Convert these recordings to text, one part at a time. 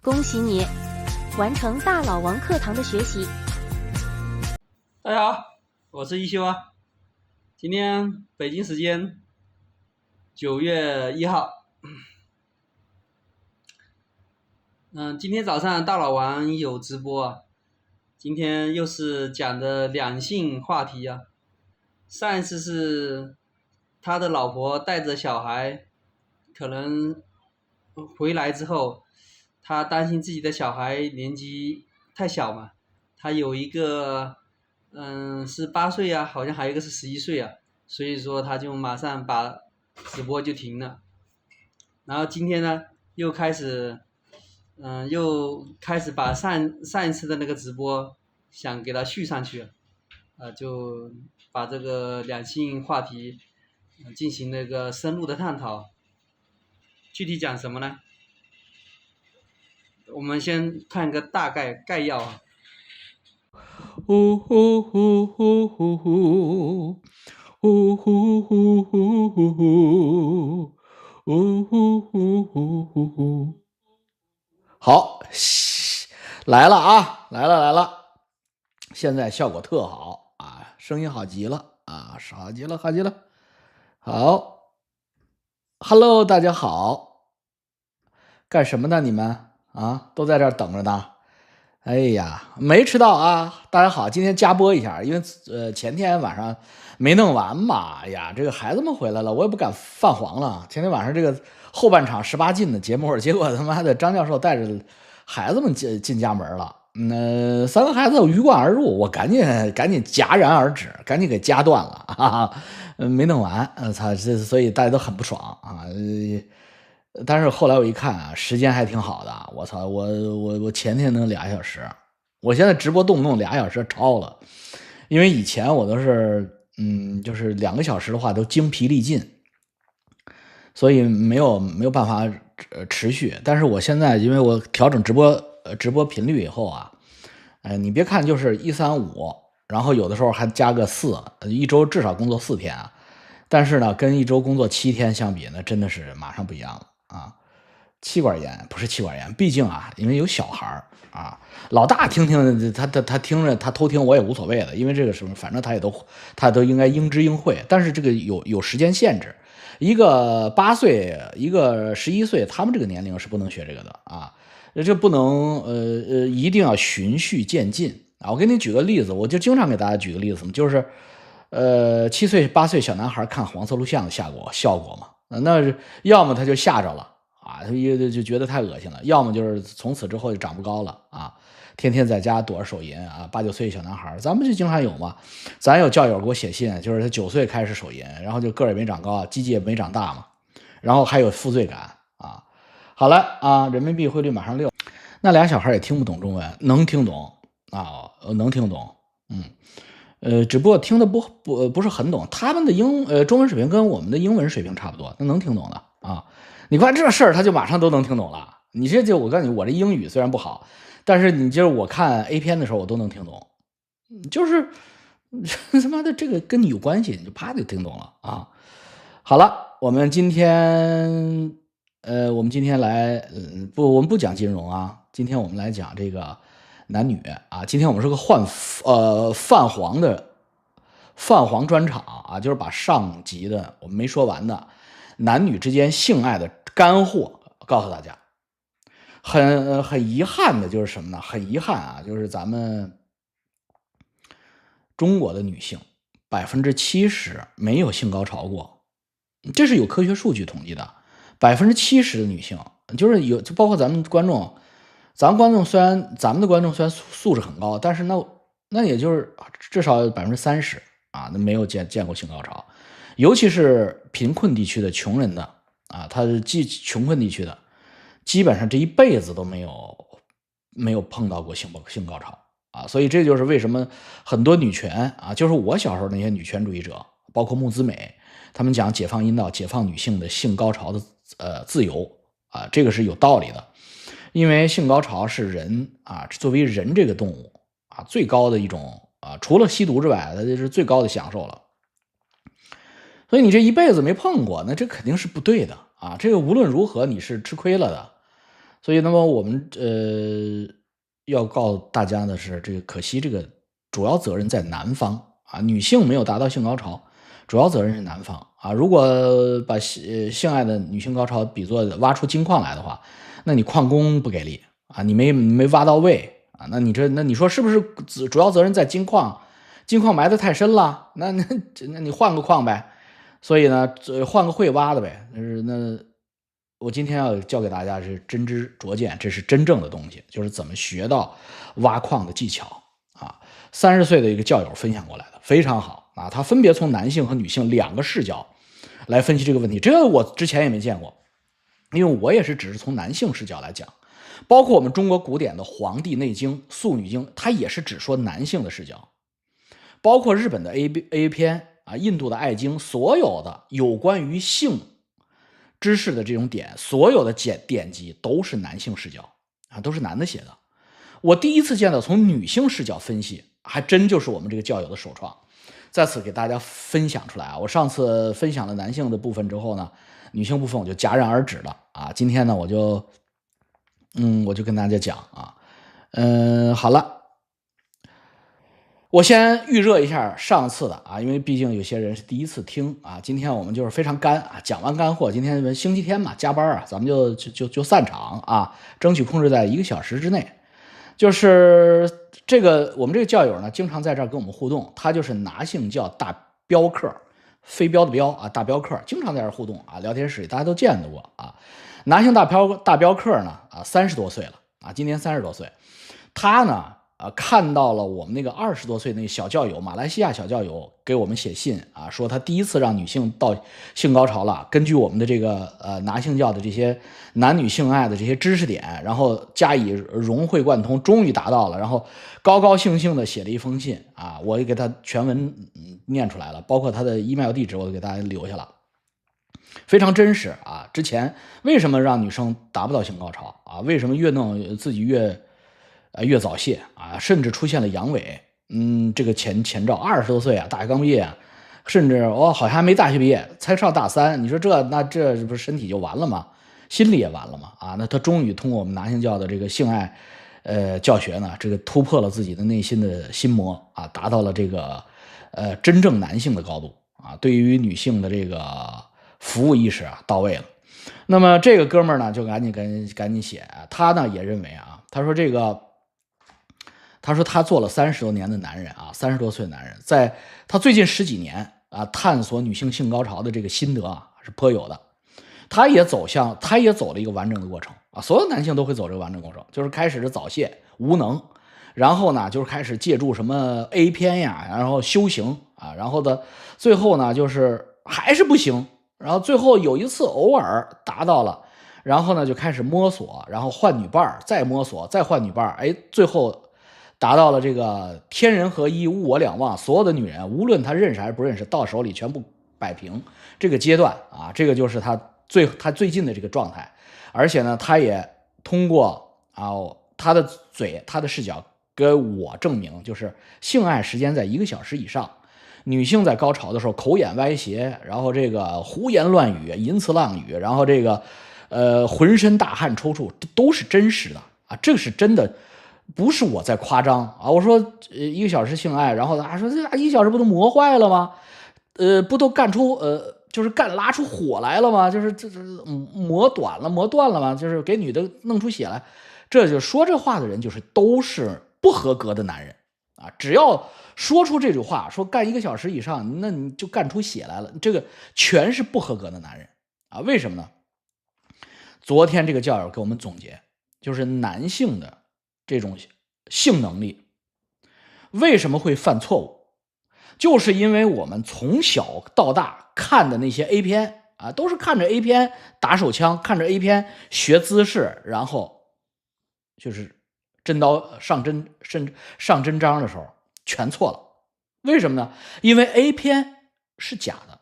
恭喜你完成大老王课堂的学习。大家好，我是一休啊。今天北京时间9月1号，今天早上大老王有直播啊。今天又是讲的两性话题啊。上一次是他的老婆带着小孩，可能回来之后，他担心自己的小孩年纪太小嘛，他有一个是8岁啊，好像还有一个是11岁啊，所以说他就马上把直播就停了。然后今天呢，又开始把上一次的那个直播想给他续上去，就把这个两性话题进行了一个深入的探讨。具体讲什么呢？我们先看个大概要啊。好，来了啊，来了，现在效果特好啊，声音好极了啊，好极了。好 ，Hello， 大家好，干什么呢？你们啊，都在这儿等着呢。哎呀，没迟到啊！大家好，今天加播一下，因为前天晚上没弄完嘛。哎呀，这个孩子们回来了，我也不敢犯黄了。前天晚上这个后半场18禁的节目，结果他妈的张教授带着孩子们进家门了。3个孩子鱼贯而入，我赶紧戛然而止，赶紧给夹断了啊！没弄完，所以大家都很不爽啊。但是后来我一看啊，时间还挺好的，我操，我前天能2小时，我现在直播动不动2小时超了，因为以前我都是就是2个小时的话都精疲力尽，所以没有办法持续。但是我现在因为我调整直播频率以后啊，你别看就是135，然后有的时候还加个4，一周至少工作4天啊，但是呢，跟一周工作7天相比呢，真的是马上不一样了。啊，气管炎不是气管炎，毕竟啊，因为有小孩啊，老大听听他听着他偷听我也无所谓的，因为这个什么，反正他都应该应知应会，但是这个有时间限制，一个8岁，一个11岁，他们这个年龄是不能学这个的啊，这不能一定要循序渐进啊。我给你举个例子，我就经常给大家举个例子，就是7岁8岁小男孩看黄色录像的效果嘛。那要么他就吓着了啊，他就觉得太恶心了；要么就是从此之后就长不高了啊，天天在家躲着手淫啊。8、9岁小男孩，咱们就经常有嘛。咱有教友给我写信，就是他9岁开始手淫，然后就个儿也没长高，鸡鸡也没长大嘛，然后还有负罪感啊。好了啊，人民币汇率马上6，那俩小孩也听不懂中文，能听懂啊，能听懂，只不过听的不是很懂，他们的中文水平跟我们的英文水平差不多，那能听懂的啊。你看这事儿，他就马上都能听懂了。你这就我告诉你，我这英语虽然不好，但是你就是我看 A 片的时候，我都能听懂，就是他妈的这个跟你有关系，你就啪就听懂了啊。好了，我们今天来，我们不讲金融啊，今天我们来讲这个男女啊。今天我们是个泛黄专场啊，就是把上集的我们没说完的男女之间性爱的干货告诉大家。很遗憾的就是什么呢？很遗憾啊，就是咱们中国的女性70%没有性高潮过，这是有科学数据统计的。70%的女性就是就包括咱们观众，咱们的观众虽然素质很高，但是那也就是至少30%啊，那没有见过性高潮，尤其是贫困地区的穷人的啊，他穷困地区的，基本上这一辈子都没有碰到过性高潮啊，所以这就是为什么很多女权啊，就是我小时候那些女权主义者，包括木子美，他们讲解放阴道、解放女性的性高潮的自由啊，这个是有道理的，因为性高潮是人啊，作为人这个动物啊最高的一种啊，除了吸毒之外，它就是最高的享受了。所以你这一辈子没碰过，那这肯定是不对的啊！这个无论如何你是吃亏了的。所以那么我们要告诉大家的是，这个可惜这个主要责任在男方啊，女性没有达到性高潮，主要责任是男方啊。如果把性爱的女性高潮比作挖出金矿来的话，那你矿工不给力啊，你没挖到位啊，那你说是不是主要责任在金矿？金矿埋得太深了，那你换个矿呗。所以呢，换个会挖的呗。那我今天要教给大家是真知灼见，这是真正的东西，就是怎么学到挖矿的技巧啊。30岁的一个教友分享过来的，非常好啊。他分别从男性和女性2个视角来分析这个问题，这个我之前也没见过，因为我也是只是从男性视角来讲。包括我们中国古典的《黄帝内经》《素女经》，它也是只说男性的视角。包括日本的 A 片啊，印度的爱经，所有的有关于性知识的这种所有的典籍都是男性视角啊，都是男的写的。我第一次见到从女性视角分析，还真就是我们这个教友的首创，在此给大家分享出来啊。我上次分享了男性的部分之后呢，女性部分我就戛然而止了啊。今天呢，我就跟大家讲啊，好了。我先预热一下上次的啊，因为毕竟有些人是第一次听啊。今天我们就是非常干啊，讲完干货。今天星期天嘛，加班啊，咱们就散场啊，争取控制在1个小时之内。就是我们这个教友呢，经常在这儿跟我们互动，他就是拿性教大镖客，飞镖的镖啊，大镖客，经常在这儿互动啊，聊天室里大家都见到过啊。拿性大镖客呢啊，30多岁了啊，今年30多岁，他呢。看到了我们那个20多岁那个小教友，马来西亚小教友给我们写信啊，说他第一次让女性到性高潮了。根据我们的这个拿性教的这些男女性爱的这些知识点，然后加以融会贯通，终于达到了。然后高高兴兴的写了一封信啊，我也给他全文念出来了，包括他的 email 地址我都给大家留下了，非常真实啊。之前为什么让女生达不到性高潮啊？为什么越弄自己越早泄啊，甚至出现了阳痿。这个前兆，20多岁啊，大学刚毕业啊，甚至好像还没大学毕业，才上大3。你说这不是身体就完了吗？心理也完了吗？啊，那他终于通过我们拿性教的这个性爱教学呢，这个突破了自己的内心的心魔啊，达到了这个真正男性的高度啊，对于女性的这个服务意识啊到位了。那么这个哥们儿呢，就赶紧写啊，他呢也认为啊，他说他做了30多年的男人啊，30多岁的男人，在他最近10几年啊，探索女性性高潮的这个心得啊是颇有的。他也走了一个完整的过程啊，所有男性都会走这个完整过程，就是开始是早泄无能，然后呢就是开始借助什么 A 片呀，然后修行啊，然后的最后呢就是还是不行，然后最后有一次偶尔达到了，然后呢就开始摸索，然后换女伴，再摸索，再换女伴，最后达到了这个天人合一，物我两忘，所有的女人无论他认识还是不认识，到手里全部摆平这个阶段啊，这个就是他最近的这个状态。而且呢，他也通过他的视角给我证明，就是性爱时间在1个小时以上，女性在高潮的时候口眼歪斜，然后这个胡言乱语、淫词浪语，然后这个浑身大汗抽搐，都是真实的啊，这个是真的。不是我在夸张啊！我说1个小时性爱，然后说这1小时不都磨坏了吗？不都干出就是拉出火来了吗？就是这磨断了吗？就是给女的弄出血来，这就说这话的人都是不合格的男人啊！只要说出这句话，说干1个小时以上，那你就干出血来了，这个全是不合格的男人啊！为什么呢？昨天这个教友给我们总结，就是男性的这种性能力为什么会犯错误，就是因为我们从小到大看的那些 A 片啊，都是看着 A 片打手枪，看着 A 片学姿势，然后就是真刀上真章的时候全错了。为什么呢？因为 A 片是假的，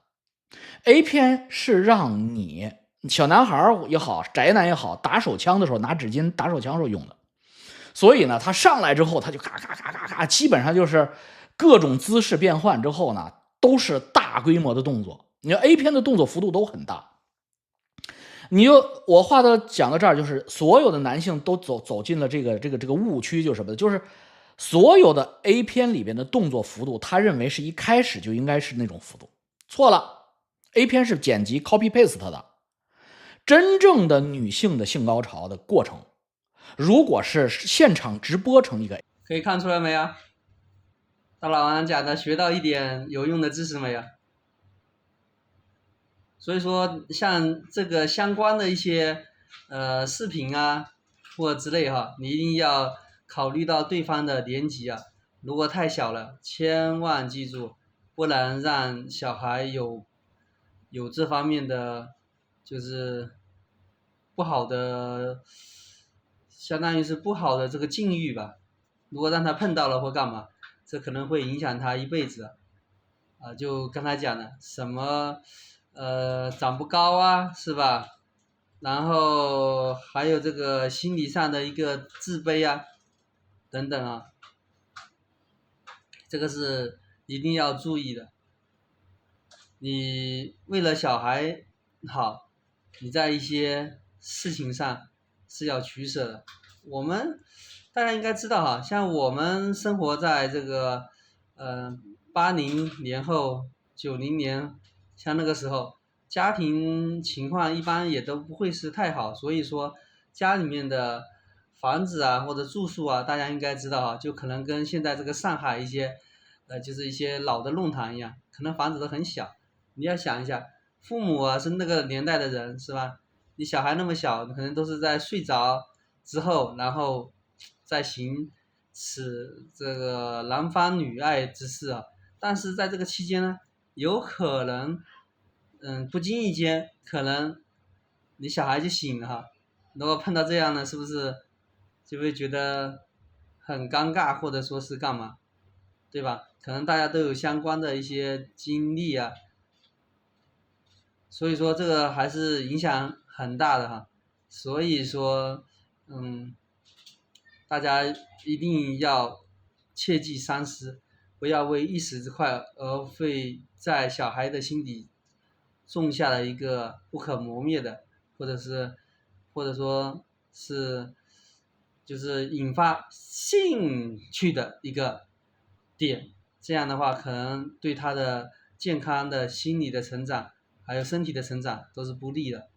A 片是让你小男孩也好，宅男也好，打手枪的时候拿纸巾打手枪的时候用的。所以呢，他上来之后，他就咔咔咔咔咔，基本上就是各种姿势变换之后呢，都是大规模的动作。你看 A 片的动作幅度都很大。我话的讲到这儿，就是所有的男性都走进了这个误区，就是什么呢？就是所有的 A 片里边的动作幅度，他认为是一开始就应该是那种幅度，错了。A 片是剪辑 copy paste 的，真正的女性的性高潮的过程，如果是现场直播成一个，可以看出来没有？大老王讲的学到一点有用的知识没有？所以说，像这个相关的一些视频啊或者之类哈，你一定要考虑到对方的年纪啊，如果太小了，千万记住，不能让小孩有这方面的就是不好的，相当于是不好的这个境遇吧。如果让他碰到了或干嘛，这可能会影响他一辈子啊。就刚才讲的什么长不高啊，是吧？然后还有这个心理上的一个自卑啊，等等啊，这个是一定要注意的。你为了小孩好，你在一些事情上是要取舍的。大家应该知道哈，像我们生活在这个80年后90年，像那个时候家庭情况一般也都不会是太好，所以说家里面的房子啊或者住宿啊，大家应该知道啊，就可能跟现在这个上海一些就是一些老的弄堂一样，可能房子都很小。你要想一下，父母啊是那个年代的人是吧？你小孩那么小，可能都是在睡着之后，然后再行使这个男欢女爱之事啊。但是在这个期间呢，有可能不经意间，可能你小孩就醒了哈。如果碰到这样呢，是不是就会觉得很尴尬，或者说是干嘛，对吧？可能大家都有相关的一些经历啊。所以说这个还是影响很大的哈，所以说大家一定要切记三思，不要为一时之快而会在小孩的心底种下了一个不可磨灭的，或者说是就是引发兴趣的一个点，这样的话可能对他的健康的心理的成长还有身体的成长都是不利的。